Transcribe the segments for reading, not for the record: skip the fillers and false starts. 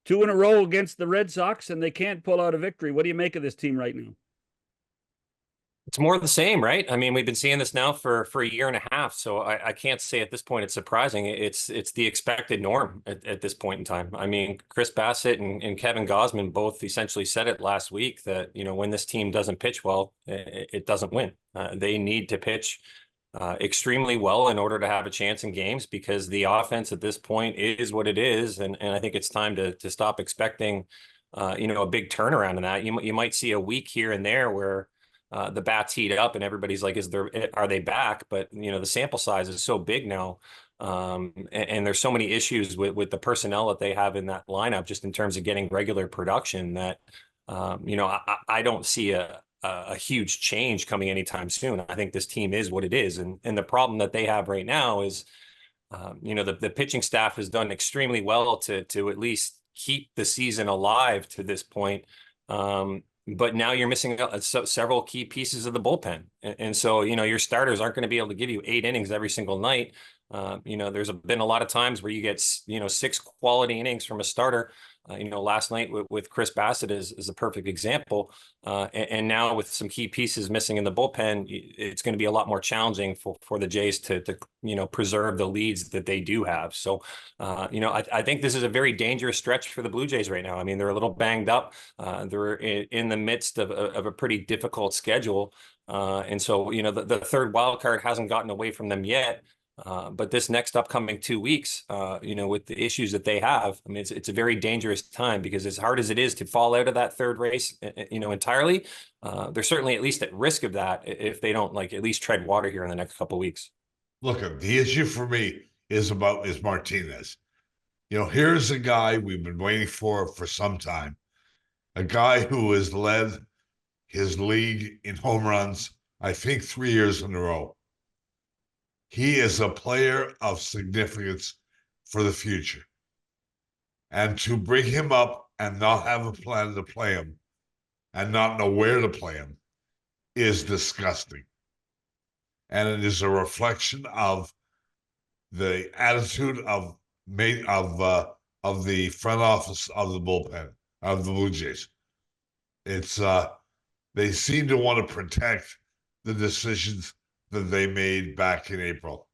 2 in a row against the Red Sox, and they can't pull out a victory. What do you make of this team right now? It's more of the same, right? I mean, we've been seeing this now for a year and a half, so I can't say at this point it's surprising. It's the expected norm at this point in time. I mean, Chris Bassett and Kevin Gausman both essentially said it last week that, when this team doesn't pitch well, it doesn't win. They need to pitch extremely well in order to have a chance in games, because the offense at this point is what it is, and I think it's time to stop expecting, a big turnaround in that. You might see a week here and there where the bats heat up and everybody's like, are they back? But, the sample size is so big now. And there's so many issues with the personnel that they have in that lineup, just in terms of getting regular production, that, I don't see a huge change coming anytime soon. I think this team is what it is. And the problem that they have right now is, the pitching staff has done extremely well to at least keep the season alive to this point. But now you're missing several key pieces of the bullpen. And so, your starters aren't going to be able to give you 8 innings every single night. There's been a lot of times where you get, 6 quality innings from a starter. Last night with Chris Bassett is a perfect example. And now with some key pieces missing in the bullpen, it's going to be a lot more challenging for the Jays to preserve the leads that they do have. So, I think this is a very dangerous stretch for the Blue Jays right now. I mean, they're a little banged up. They're in the midst of a pretty difficult schedule. And so, the third wild card hasn't gotten away from them yet. But this next upcoming 2 weeks, with the issues that they have, I mean, it's a very dangerous time, because as hard as it is to fall out of that third race, entirely, they're certainly at least at risk of that if they don't at least tread water here in the next couple of weeks. Look, the issue for me is Martinez. Here's a guy we've been waiting for some time, a guy who has led his league in home runs, I think 3 years in a row. He is a player of significance for the future. And to bring him up and not have a plan to play him and not know where to play him is disgusting. And it is a reflection of the attitude of the front office of the bullpen, of the Blue Jays. It's they seem to want to protect the decisions that they made back in April.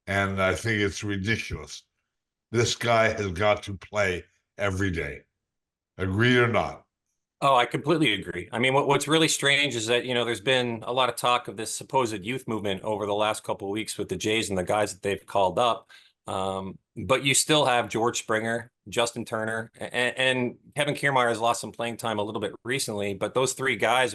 And I think it's ridiculous. This guy has got to play every day. Agreed or not? Oh, I completely agree. I mean, what's really strange is that, there's been a lot of talk of this supposed youth movement over the last couple of weeks with the Jays and the guys that they've called up. But you still have George Springer, Justin Turner, and Kevin Kiermaier has lost some playing time a little bit recently, but those 3 guys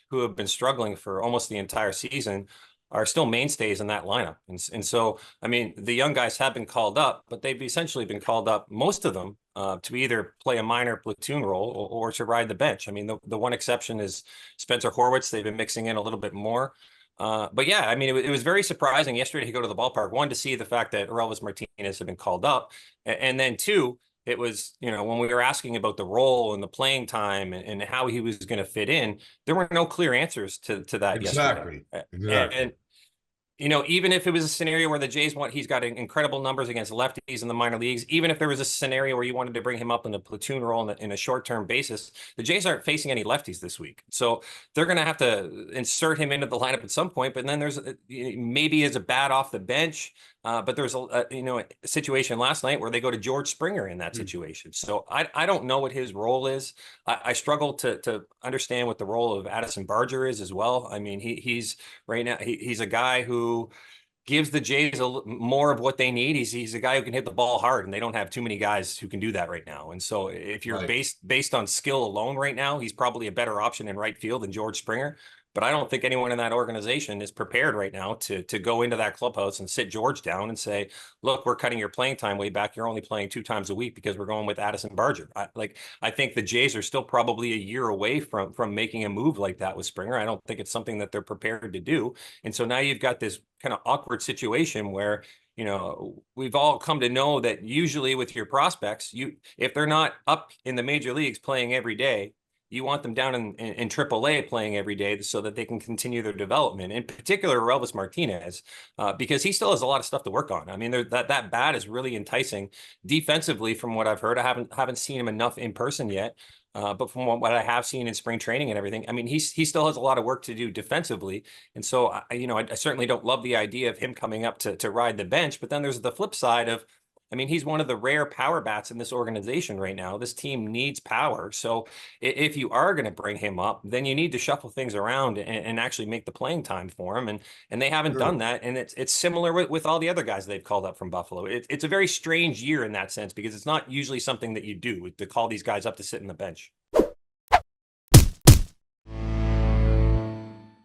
who have been struggling for almost the entire season are still mainstays in that lineup. And so, I mean, the young guys have been called up, but they've essentially been called up, most of them, to either play a minor platoon role or to ride the bench. I mean, the one exception is Spencer Horwitz. They've been mixing in a little bit more. But yeah, I mean, it was very surprising yesterday to go to the ballpark. One, to see the fact that Orelvis Martinez had been called up. And then 2, it was, when we were asking about the role and the playing time and how he was going to fit in, there were no clear answers to that Exactly. yesterday. Exactly. And even if it was a scenario where the Jays he's got incredible numbers against lefties in the minor leagues, even if there was a scenario where you wanted to bring him up in a platoon role in a short-term basis, the Jays aren't facing any lefties this week. So they're going to have to insert him into the lineup at some point, but then there's maybe as a bat off the bench. But there's a situation last night where they go to George Springer in that situation. So I don't know what his role is. I struggle to understand what the role of Addison Barger is as well. I mean, he's right now, he's a guy who gives the Jays more of what they need. He's a guy who can hit the ball hard, and they don't have too many guys who can do that right now. And so if you're based on skill alone right now, he's probably a better option in right field than George Springer. But I don't think anyone in that organization is prepared right now to go into that clubhouse and sit George down and say, look, we're cutting your playing time way back. You're only playing 2 times a week because we're going with Addison Barger. I think the Jays are still probably a year away from making a move like that with Springer. I don't think it's something that they're prepared to do. And so now you've got this kind of awkward situation where, we've all come to know that usually with your prospects, if they're not up in the major leagues playing every day, You want them down in AAA playing every day so that they can continue their development. In particular, Relvis Martinez, because he still has a lot of stuff to work on. I mean, that bat is really enticing defensively, from what I've heard. I haven't seen him enough in person yet. But from what I have seen in spring training and everything, I mean, he still has a lot of work to do defensively. And so, I certainly don't love the idea of him coming up to ride the bench. But then there's the flip side of, I mean, he's one of the rare power bats in this organization right now. This team needs power. So if you are going to bring him up, then you need to shuffle things around and actually make the playing time for him. And they haven't done that. And it's similar with all the other guys they've called up from Buffalo. It's a very strange year in that sense, because it's not usually something that you do, to call these guys up to sit in the bench.